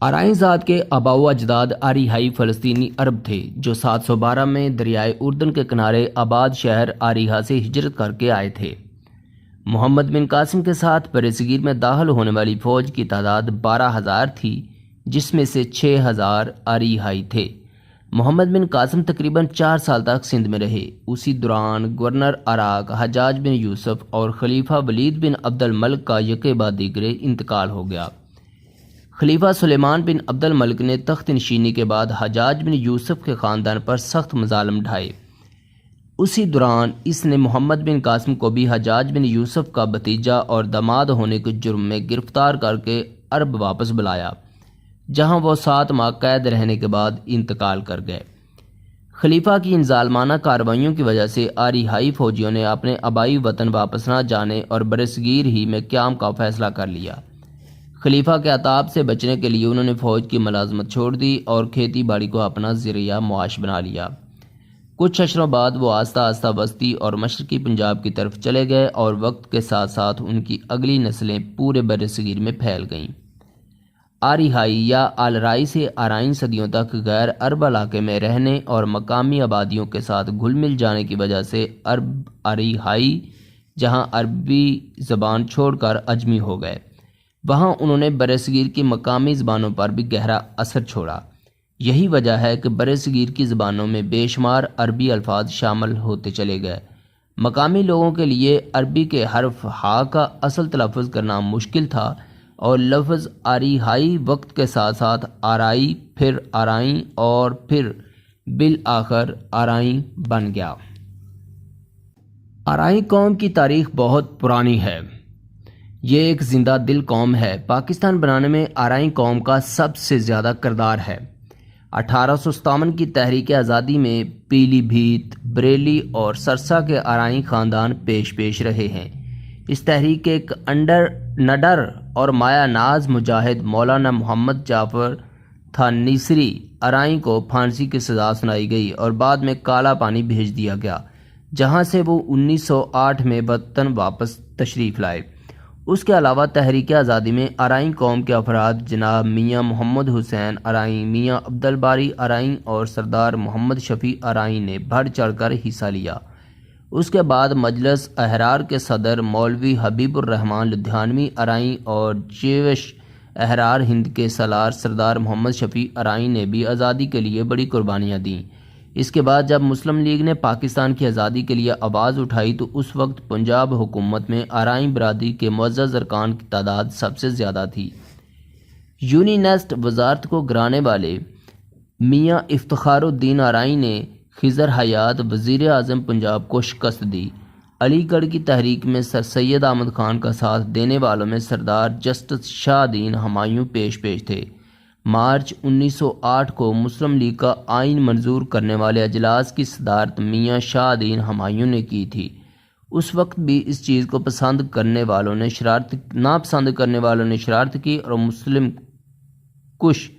آرائیں ذات کے آباء و اجداد آریہائی فلسطینی عرب تھے جو 712 میں دریائے اردن کے کنارے آباد شہر آریہا سے ہجرت کر کے آئے تھے۔ محمد بن قاسم کے ساتھ برصغیر میں داخل ہونے والی فوج کی تعداد 12,000 تھی، جس میں سے 6,000 آریہائی تھے۔ محمد بن قاسم تقریباً 4 سال تک سندھ میں رہے۔ اسی دوران گورنر عراق حجاج بن یوسف اور خلیفہ ولید بن عبد الملک کا یکے بعد دیگرے انتقال ہو گیا۔ خلیفہ سلیمان بن عبد الملک نے تخت نشینی کے بعد حجاج بن یوسف کے خاندان پر سخت مظالم ڈھائے۔ اسی دوران اس نے محمد بن قاسم کو بھی حجاج بن یوسف کا بھتیجا اور داماد ہونے کے جرم میں گرفتار کر کے عرب واپس بلایا، جہاں وہ 7 ماہ قید رہنے کے بعد انتقال کر گئے۔ خلیفہ کی ان ظالمانہ کارروائیوں کی وجہ سے آریہائی فوجیوں نے اپنے آبائی وطن واپس نہ جانے اور برصغیر ہی میں قیام کا فیصلہ کر لیا۔ خلیفہ کے عتاب سے بچنے کے لیے انہوں نے فوج کی ملازمت چھوڑ دی اور کھیتی باڑی کو اپنا ذریعہ معاش بنا لیا۔ کچھ اشروں بعد وہ آہستہ آہستہ وسطی اور مشرقی پنجاب کی طرف چلے گئے اور وقت کے ساتھ ساتھ ان کی اگلی نسلیں پورے برصغیر میں پھیل گئیں۔ آریہائی یا آلرائی سے آرائیں صدیوں تک غیر عرب علاقے میں رہنے اور مقامی آبادیوں کے ساتھ گھل مل جانے کی وجہ سے آریہائی جہاں عربی زبان چھوڑ کر اجمی ہو گئے، وہاں انہوں نے برصغیر کی مقامی زبانوں پر بھی گہرا اثر چھوڑا۔ یہی وجہ ہے کہ برصغیر کی زبانوں میں بے شمار عربی الفاظ شامل ہوتے چلے گئے۔ مقامی لوگوں کے لیے عربی کے حرف ہا کا اصل تلفظ کرنا مشکل تھا اور لفظ آریہائی وقت کے ساتھ ساتھ آرائی، پھر آرائیں اور پھر بالآخر آرائیں بن گیا۔ آرائیں قوم کی تاریخ بہت پرانی ہے۔ یہ ایک زندہ دل قوم ہے۔ پاکستان بنانے میں آرائیں قوم کا سب سے زیادہ کردار ہے۔ 1857 کی تحریک آزادی میں پیلی بھیت، بریلی اور سرسا کے آرائیں خاندان پیش رہے ہیں۔ اس تحریک کے ایک نڈر اور مایہ ناز مجاہد مولانا محمد جعفر تھانیسری آرائیں کو پھانسی کی سزا سنائی گئی اور بعد میں کالا پانی بھیج دیا گیا، جہاں سے وہ 1908 میں وطن واپس تشریف لائے۔ اس کے علاوہ تحریک آزادی میں آرائیں قوم کے افراد جناب میاں محمد حسین آرائیں، میاں عبدالباری آرائیں اور سردار محمد شفیع آرائیں نے بڑھ چڑھ کر حصہ لیا۔ اس کے بعد مجلس احرار کے صدر مولوی حبیب الرحمن لدھیانوی آرائیں اور جیوش احرار ہند کے سالار سردار محمد شفیع آرائیں نے بھی آزادی کے لیے بڑی قربانیاں دیں۔ اس کے بعد جب مسلم لیگ نے پاکستان کی آزادی کے لیے آواز اٹھائی تو اس وقت پنجاب حکومت میں آرائیں برادری کے معزز ارکان کی تعداد سب سے زیادہ تھی۔ یونینسٹ وزارت کو گرانے والے میاں افتخار الدین آرائیں نے خضر حیات وزیر اعظم پنجاب کو شکست دی۔ علی گڑھ کی تحریک میں سر سید احمد خان کا ساتھ دینے والوں میں سردار جسٹس شاہ دین ہمایوں پیش تھے۔ مارچ 1908 کو مسلم لیگ کا آئین منظور کرنے والے اجلاس کی صدارت میاں شاہ دین ہمایوں نے کی تھی۔ اس وقت بھی اس چیز کو ناپسند کرنے والوں نے شرارت کی اور مسلم کش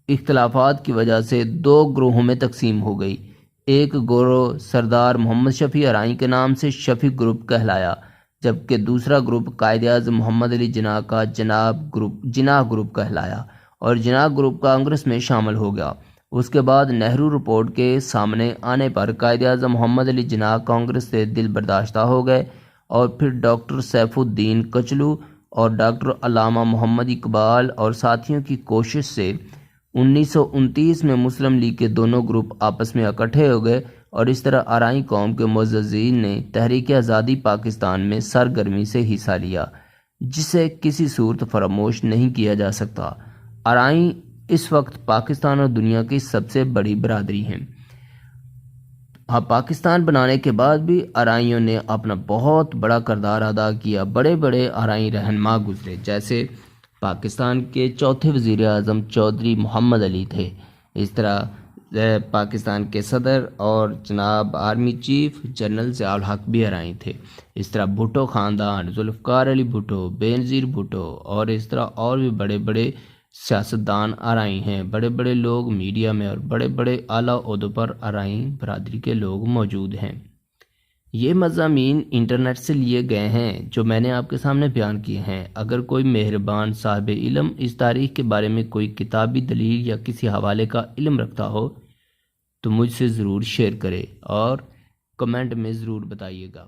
اختلافات کی وجہ سے 2 گروہوں میں تقسیم ہو گئی۔ ایک گروہ سردار محمد شفیع آرائیں کے نام سے شفیع گروپ کہلایا، جبکہ دوسرا گروپ قائد اعظم محمد علی جناح کا جناح گروپ کہلایا اور جناح گروپ کانگریس میں شامل ہو گیا۔ اس کے بعد نہرو رپورٹ کے سامنے آنے پر قائد اعظم محمد علی جناح کانگریس سے دل برداشتہ ہو گئے اور پھر ڈاکٹر سیف الدین کچلو اور ڈاکٹر علامہ محمد اقبال اور ساتھیوں کی کوشش سے 1929 میں مسلم لیگ کے دونوں گروپ آپس میں اکٹھے ہو گئے اور اس طرح آرائیں قوم کے معززین نے تحریک آزادی پاکستان میں سرگرمی سے حصہ لیا، جسے کسی صورت فراموش نہیں کیا جا سکتا۔ آرائیں اس وقت پاکستان اور دنیا کی سب سے بڑی برادری ہیں۔ پاکستان بنانے کے بعد بھی آرائیوں نے اپنا بہت بڑا کردار ادا کیا۔ بڑے بڑے آرائیں رہنما گزرے، جیسے پاکستان کے چوتھے وزیر اعظم چودھری محمد علی تھے۔ اس طرح پاکستان کے صدر اور جناب آرمی چیف جنرل ضیاء الحق بھی آرائیں تھے۔ اس طرح بھٹو خاندان، ذوالفقار علی بھٹو، بینظیر بھٹو اور اس طرح اور بھی بڑے بڑے سیاستدان آرائیں ہیں۔ بڑے بڑے لوگ میڈیا میں اور بڑے بڑے اعلیٰ عہدوں پر آرائیں برادری کے لوگ موجود ہیں۔ یہ مضامین انٹرنیٹ سے لیے گئے ہیں جو میں نے آپ کے سامنے بیان کیے ہیں۔ اگر کوئی مہربان صاحب علم اس تاریخ کے بارے میں کوئی کتابی دلیل یا کسی حوالے کا علم رکھتا ہو تو مجھ سے ضرور شیئر کرے اور کمنٹ میں ضرور بتائیے گا۔